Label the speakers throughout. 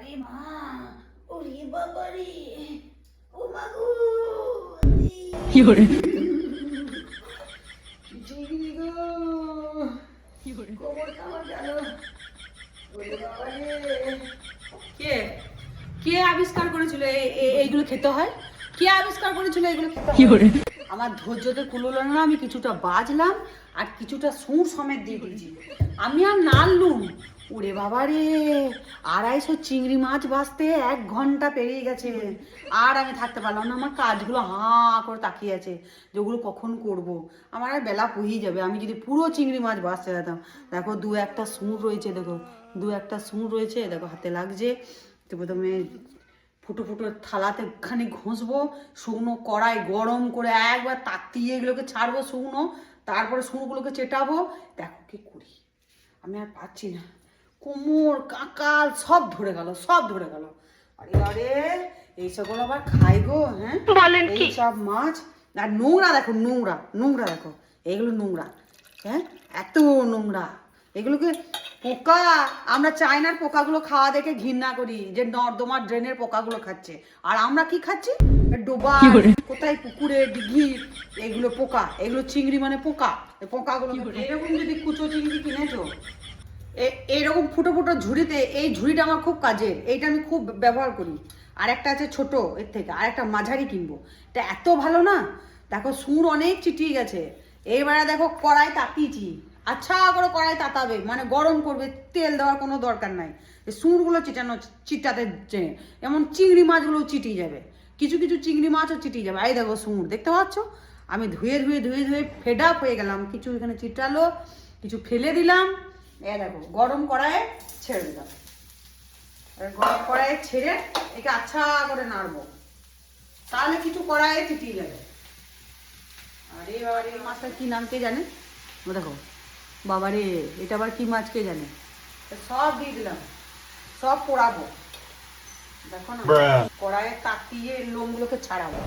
Speaker 1: ওরে মা, ওরে বাবা রে, ও মা গো,
Speaker 2: কি করে
Speaker 1: চিংড়ি গো,
Speaker 2: কি করে
Speaker 1: কোমর খাওয়া গেল, ওরে বাবা রে।
Speaker 2: কে কে আবিষ্কার করেছিল এইগুলো খেতে হয়? কে আবিষ্কার করেছিল এগুলো খেতে
Speaker 1: কি
Speaker 2: হয়?
Speaker 1: করে?
Speaker 2: আমার ধৈর্যতে কুলোলো না, আমি কিছুটা বাজলাম আর কিছুটা সুর সমেত দিয়ে দিয়েছি। আমি আর নাড়লুম। ওরে বাবা রে, 250 চিংড়ি মাছ ভাজতে 1 ঘন্টা পেরিয়ে গেছে। আর আমি থাকতে পারলাম না, আমার কাজগুলো হাঁ করে তাকিয়ে আছে যেগুলো কখন করব। আমার আর বেলা পুহিয়ে যাবে আমি যদি পুরো চিংড়ি মাছ ভাজতে যেতাম। দেখো 2-1টা সুর রয়েছে, দেখো 2-1টা সুর রয়েছে, দেখো হাতে লাগছে। তো প্রথমে ফুটো ফুটো থালাতে খানি ঘষবো, শুকনো কড়াই গরম করে একবার তাতিয়ে এগুলোকে ছাড়বো শুকনো, তারপরে শুকনোগুলোকে চেটাবো। দেখো কি করি, আমি আর পাচ্ছি না, কোমর কাঁকাল সব ধরে গেল, সব ধরে গেল। আরে আরে এইসবগুলো আবার খাই গো? হ্যাঁ বলেন কি? এইসব মাছ আর নোংরা, দেখো নোংরা নোংরা, দেখো এইগুলো নোংরা, হ্যাঁ এত নোংরা এগুলোকে। পোকা, আমরা চায়নার পোকাগুলো খাওয়া দেখে ঘৃণা করি যে নর্দমার ড্রেনের পোকাগুলো খাচ্ছে, আর আমরা কি খাচ্ছি? ডোবা কোথায়, পুকুরে, দিঘি, এগুলো পোকা, এগুলো চিংড়ি মানে পোকা। এই পোকাগুলো এরকম যদি কুচো চিংড়ি কিনেছো এইরকম ফুটো ফুটো ঝুড়িতে, এই ঝুড়িটা আমার খুব কাজের, এইটা আমি খুব ব্যবহার করি। আর একটা আছে ছোট এর থেকে, আর একটা মাঝারি কিনবো, এটা এত ভালো না। দেখো সুর অনেক চিটিয়ে গেছে। এইবারে দেখো কড়াই তাতিয়েছি, আচ্ছা করে কড়াই তাতাবে, মানে গরম করবে, তেল দেওয়ার কোনো দরকার নাই। সুরগুলো চিটাতে এমন চিংড়ি মাছগুলো চিটিয়ে যাবে, কিছু কিছু চিংড়ি মাছও চিটিয়ে যাবে। এই দেখো সুর দেখতে পাচ্ছ, আমি ধুয়ে ধুয়ে ধুয়ে ধুয়ে ফেড আপ হয়ে গেলাম। কিছু এখানে চিটালো, কিছু ফেলে দিলাম। এ দেখো গরম কড়াইয়ে ছেড়ে দিলাম, গরম কড়াইয়ে ছেড়ে একে আচ্ছা করে নাড়বো, তাহলে কিছু কড়াইয়ে চিটিয়ে যাবে। আরে বাবারে, মাছটা কি নাম কে জানে? ও দেখো বাবারে, এটা আবার কি মাছ কে জানে। সব দিয়ে দিলাম, সব পোড়াবো। দেখো না, কড়াইয়ে তাকিয়ে লোমগুলোকে ছাড়াবো,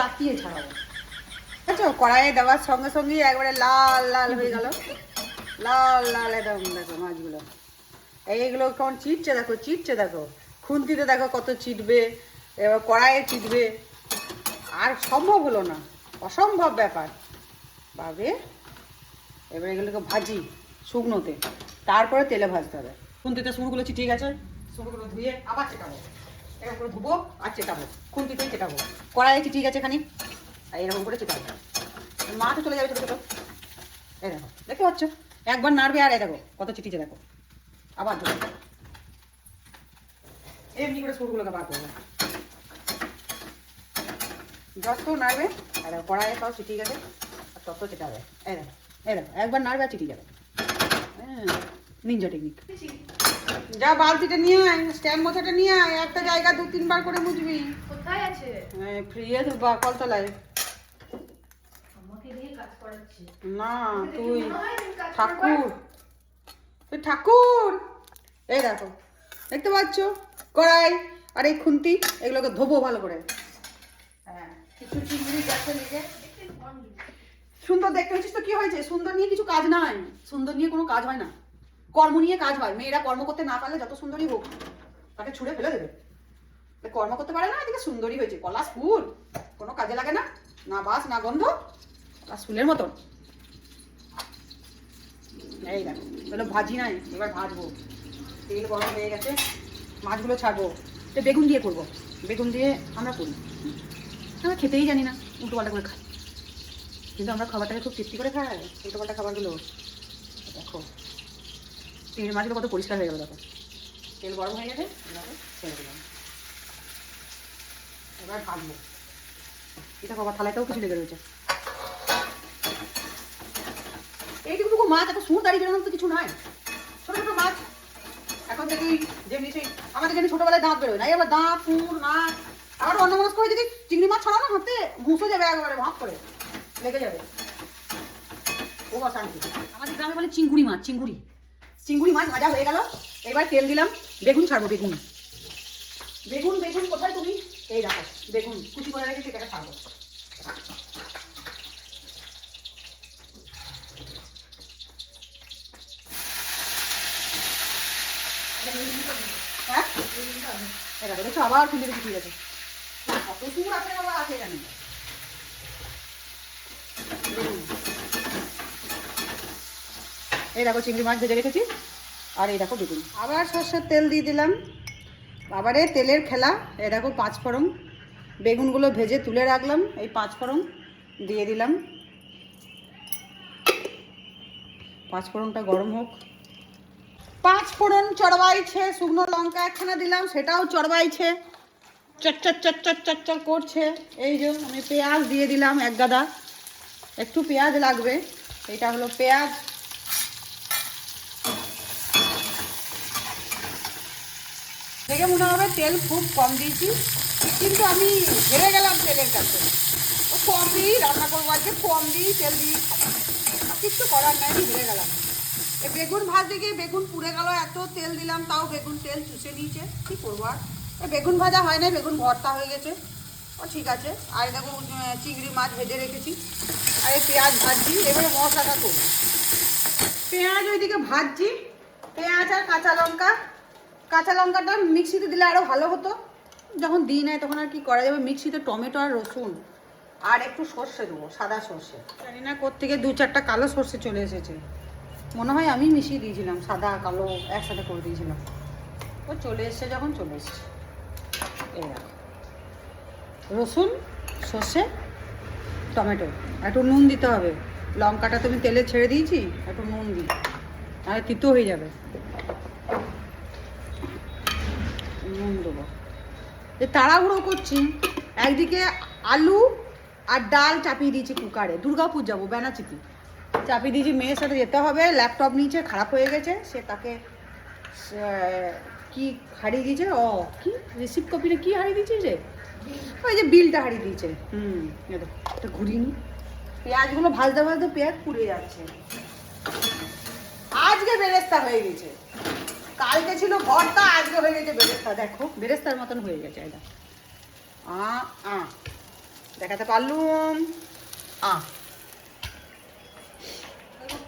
Speaker 2: তাকিয়ে ছাড়াবো। আচ্ছা, কড়াইয়ে দেওয়ার সঙ্গে সঙ্গে একবারে লাল লাল হয়ে গেল, লাল লাল একদম। দেখো মাছগুলো এইগুলো কেমন চিটছে, দেখো চিটছে, দেখো খুন্তিতে দেখো কত চিটবে, এবার কড়াইয়ে চিটবে। আর সম্ভব হলো না, অসম্ভব ব্যাপার ভাবে। এবার এগুলোকে ভাজি শুকনোতে, তারপরে তেলে ভাজতে হবে। খুন্তিতে শুরুগুলো চিটিয়ে গেছে, শুরুগুলো ধুয়ে আবার চেটাবো, এরকম করে ধুবো আর চেটাবো, খুন্তিতেই চেটাবো। কড়াইয়ে চিটিয়ে গেছে খানি, আর এরকম করে চেটাবো, মাছও চলে যাবে ছোটো ছোটো। এই দেখো দেখতে পাচ্ছ, একবার নাড়বে আর এই দেখো কত চিটিছে, দেখো আবার ধরো, এমনি করে সুরগুলোকে বার করবে, যত নাড়বে। আর কড়াইয়ে সব চিটিয়ে গেছে, আর তত চেটাবে। এই দেখো, এই দেখো একবার নাড়বে আর চিটিয়ে যাবে। হ্যাঁ, নিনজা টেকনিক। যা বালতিটা নিয়ে আয়, স্ট্যান্ড মোছাটা নিয়ে আয়, একটা জায়গা 2-3 বার করে মুছবি।
Speaker 1: কোথায় আছে?
Speaker 2: ফ্রিজে বা কলতলায়।
Speaker 1: আমাকে দিয়ে কাজ করাচ্ছে
Speaker 2: না তুই ঠাকুর, তুই ঠাকুর। এই দেখো দেখতে পাচ্ছ কড়াই আর এই খুন্তি, এগুলোকে ধোবো ভালো করে। হ্যাঁ, কিছু চিংড়ি গেছে লেগে সুন্দর দেখতে হয়েছিস তো কি হয়েছে? সুন্দর নিয়ে কিছু কাজ নাই, সুন্দর নিয়ে কোনো কাজ হয় না, কর্ম নিয়ে কাজ হয়। মেয়েরা কর্ম করতে না পারলে যত সুন্দরী হোক তাকে ছুঁড়ে ফেলে দেবে। কর্ম করতে পারে না, এদিকে সুন্দরী হয়েছে, পলাশ ফুল, কোনো কাজে লাগে না, না বাস না গন্ধ, পলাশ ফুলের মতন। এই দেখো তাহলে ভাজি নাই, এবার ভাজবো। তেল গরম হয়ে গেছে, মাছগুলো ছাড়বো। তো বেগুন দিয়ে করবো, বেগুন দিয়ে আমরা করি, আমরা খেতেই জানি না, উল্টো পাল্টা করে খাই, কিন্তু আমরা খাবারটাকে খুব তৃপ্তি করে খাই। উল্টো পাল্টা খাবারগুলো দেখো, চিংড়ি মাছগুলো কত পরিষ্কার হয়ে গেল, দেখো তেল গরম হয়ে গেছে, এভাবে ছেড়ে দিলাম। এবার ভাজবো। এটা বাবা থালাতেও কিছু লেগে রয়েছে, এইটুকু মাছ এত সুর দাঁড়িয়ে বেরোনোর তো কিছু নাই, ছোট ছোট মাছ। এখন থেকে যেমনি সেই আমাদের যেমনি ছোটবেলায় দাঁত বেরোয় না, এবার দাঁত সুর না, আবার অন্যমনস্ক হয়ে যদি চিংড়ি মাছ ছড়ানো হাতে ঘুষে যাবে, একেবারে ভাগ করে লেগে যাবে। ও শান্তি। আমাদের গ্রামে বলে চিংড়ি মাছ, চিংড়ি চিংড়ি মাছ ভাজা হয়ে গেল। এবার তেল দিলাম, বেগুন ছাড়বো, বেগুন বেগুন বেগুন কোথায় তুমি? এই দেখো বেগুন কুচি করে রেখে সেটাকে ছাড়বো। হ্যাঁ এটা দেখছো আবার খুলে রেখে ঠিক আছে কত সুন্দর আছে বাবা আছে জানি এই দেখো চিংড়ি মাছ ভেজে রেখেছি আর এই দেখো বেগুন আবার সর্ষের তেল দিয়ে দিলাম আবারে তেলের খেলা এই দেখো 5 ফোড়ন বেগুনগুলো ভেজে তুলে রাখলাম এই 5 ফোড়ন দিয়ে দিলাম 5 ফোড়নটা গরম হোক 5 ফোড়ন চড়বাইছে শুকনো লঙ্কা একখানা দিলাম সেটাও চড়বাইছে চচ্চর চচ্চর চচ্চর করছে এই যে আমি পেঁয়াজ দিয়ে দিলাম এক গাদা একটু পেঁয়াজ লাগবে এটা হলো পেঁয়াজ দেখে মনে হবে তেল খুব কম দিয়েছি কিন্তু আমি হেরে গেলাম তেলের কাছে ও কম দিই রান্না করবো আজকে কম দিই তেল দিই কিছু করার নাই আমি হেরে গেলাম এই বেগুন ভাজতে গিয়ে বেগুন পুড়ে গেল এত তেল দিলাম তাও বেগুন তেল চুষে নিয়েছে কী করবো আর বেগুন ভাজা হয় না বেগুন ভর্তা হয়ে গেছে ও ঠিক আছে আর দেখো চিংড়ি মাছ ভেজে রেখেছি আর এই পেঁয়াজ ভাজছি এবারে মশলাটা করব পেঁয়াজ ওইদিকে ভাজছি পেঁয়াজ আর কাঁচা লঙ্কাটা মিক্সিতে দিলে আরও ভালো হতো যখন দিই নাই তখন আর কি করা যাবে মিক্সিতে টমেটো আর রসুন আর একটু সর্ষে দেবো সাদা সর্ষে জানি না কোত্থেকে 2-4টা কালো সর্ষে চলে এসেছে মনে হয় আমি মিশিয়ে দিয়েছিলাম সাদা কালো একসাথে করে দিয়েছিলাম ও চলে এসছে যখন চলে এসছে এই দেখো রসুন সর্ষে টমেটো একটু নুন দিতে হবে লঙ্কাটা তুমি তেলে ছেড়ে দিয়েছি একটু নুন দিই তাহলে তিতো হয়ে যাবে নুন দেবো যে তাড়াহুড়ো করছি একদিকে আলু আর ডাল চাপিয়ে দিয়েছি কুকারে দুর্গাপুর যাবো বেনাচিতি চাপিয়ে দিয়েছি মেয়ের সাথে যেতে হবে ল্যাপটপ নিচে খারাপ হয়ে গেছে সে তাকে কি হারিয়ে দিয়েছে ও কি রিসিপ্ট কপিটা কি হারিয়ে দিয়েছে যে ওই যে বিলটা হারিয়ে দিয়েছে এটা ঘুরিয়ে নি পেঁয়াজগুলো ভাজতে ভাজতে পেঁয়াজ পুড়ে যাচ্ছে আজকে বেরেস্তা হয়ে গেছে কালকে ছিল ভর্তা আজকে হয়ে গেছে বেরেস্তা দেখো বেরেস্তার মতন হয়ে গেছে এটা দেখাতে পারলুম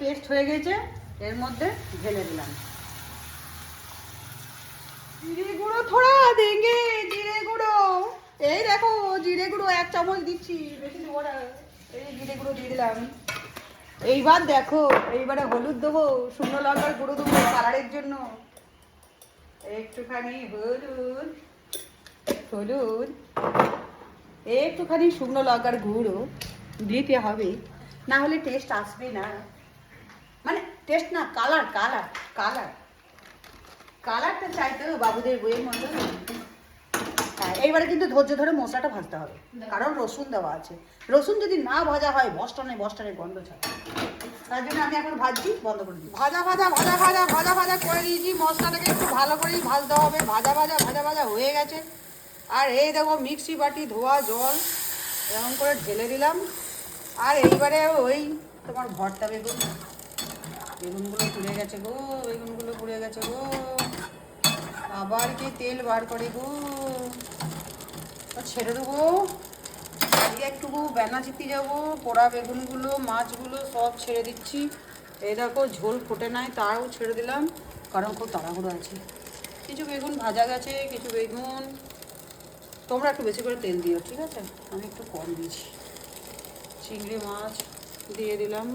Speaker 2: পেস্ট হয়ে গেছে এর মধ্যে ঢেলে দিলাম জিরে গুঁড়ো থোড়া দেঙ্গে জিরে গুঁড়ো এই দেখো জিরে গুঁড়ো 1 চামচ দিচ্ছি বেশি দেবো না এই জিরে গুঁড়ো দিয়ে দিলাম এইবার দেখো এইবারে হলুদ দেবো শুকনো লঙ্কার গুঁড়ো দেবো কালারের জন্য একটুখানি হলুদ একটুখানি শুকনো লঙ্কার গুঁড়ো দিতে হবে না হলে টেস্ট আসবে না মানে টেস্ট না কালারটা চাইতে হবে বাবুদের বইয়ের মতো হ্যাঁ এইবারে কিন্তু ধৈর্য ধরে মশলাটা ভাজতে হবে কারণ রসুন দেওয়া আছে রসুন যদি না ভাজা হয় বস্টনের গন্ধ ছাড়ে তার জন্য আমি এখন ভাজছি বন্ধ করে দিই ভাজা করে দিয়েছি মশলাটাকে একটু ভালো করেই ভাজতে হবে ভাজা হয়ে গেছে আর এই দেখো মিক্সি বাটি ধোয়া জল এরকম করে ঢেলে দিলাম আর এইবারে ওই তোমার ভর্তা বেগুনগুলো পুড়ে গেছে গো আবার কি তেল বার করে গো ছেড়ে দেবো আজকে একটু বেনাচিতি যাবো পোড়া বেগুনগুলো মাছগুলো সব ছেড়ে দিচ্ছি এই দেখো ঝোল ফুটে নাই তাও ছেড়ে দিলাম কারণ খুব তাড়াহুড়ো আছে কিছু বেগুন ভাজা গেছে কিছু বেগুন তোমরা একটু বেশি করে তেল দিও ঠিক আছে আমি একটু কম দিয়েছি চিংড়ি মাছ দিয়ে দিলাম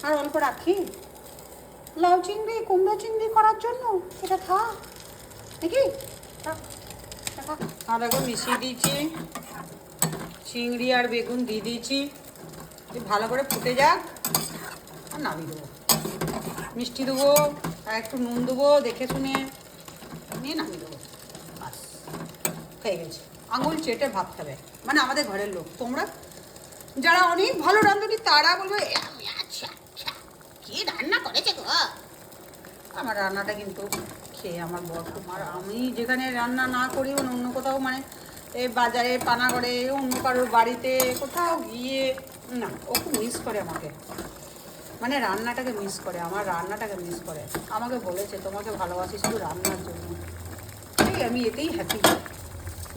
Speaker 2: আর অল্প রাখি লাউ চিংড়ি কুমড়ো চিংড়ি করার জন্য এটা থাক নাকি আর দেখো মিশিয়ে দিয়েছি চিংড়ি আর বেগুন দিয়ে দিয়েছি ভালো করে ফুটে যাক আর নামিয়ে দেবো মিষ্টি দেবো আর একটু নুন দেবো দেখে শুনে নিয়ে নামিয়ে দেবো বাস হয়ে গেছে আঙুল চেটে ভাত খাবে মানে আমাদের ঘরের লোক তোমরা যারা অনেক ভালো রাঁধুনি তারা বলবে আচ্ছা কি রান্না করেছে গো আমার রান্নাটা কিন্তু খেয়ে আমার বর আমি যেখানে রান্না না করি অন্য কোথাও মানে এই বাজারে পানাগড়ে অন্য কারোর বাড়িতে কোথাও গিয়ে না ও খুব মিস করে আমাকে মানে রান্নাটাকে মিস করে আমার রান্নাটাকে মিস করে আমাকে বলেছে তোমাকে ভালোবাসি শুধু রান্নার জন্য এই আমি এতেই হ্যাপি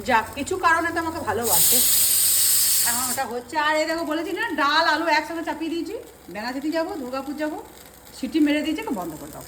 Speaker 2: যাক কিছু কারণে তো আমাকে ভালোবাসে এখন ওটা হচ্ছে আর এই দেখো বলেছি না ডাল আলু একসাথে চাপিয়ে দিয়েছি বেনাচিতি যাবো দুর্গাপুর যাবো সিটি মেরে দিয়েছে বন্ধ করে দাও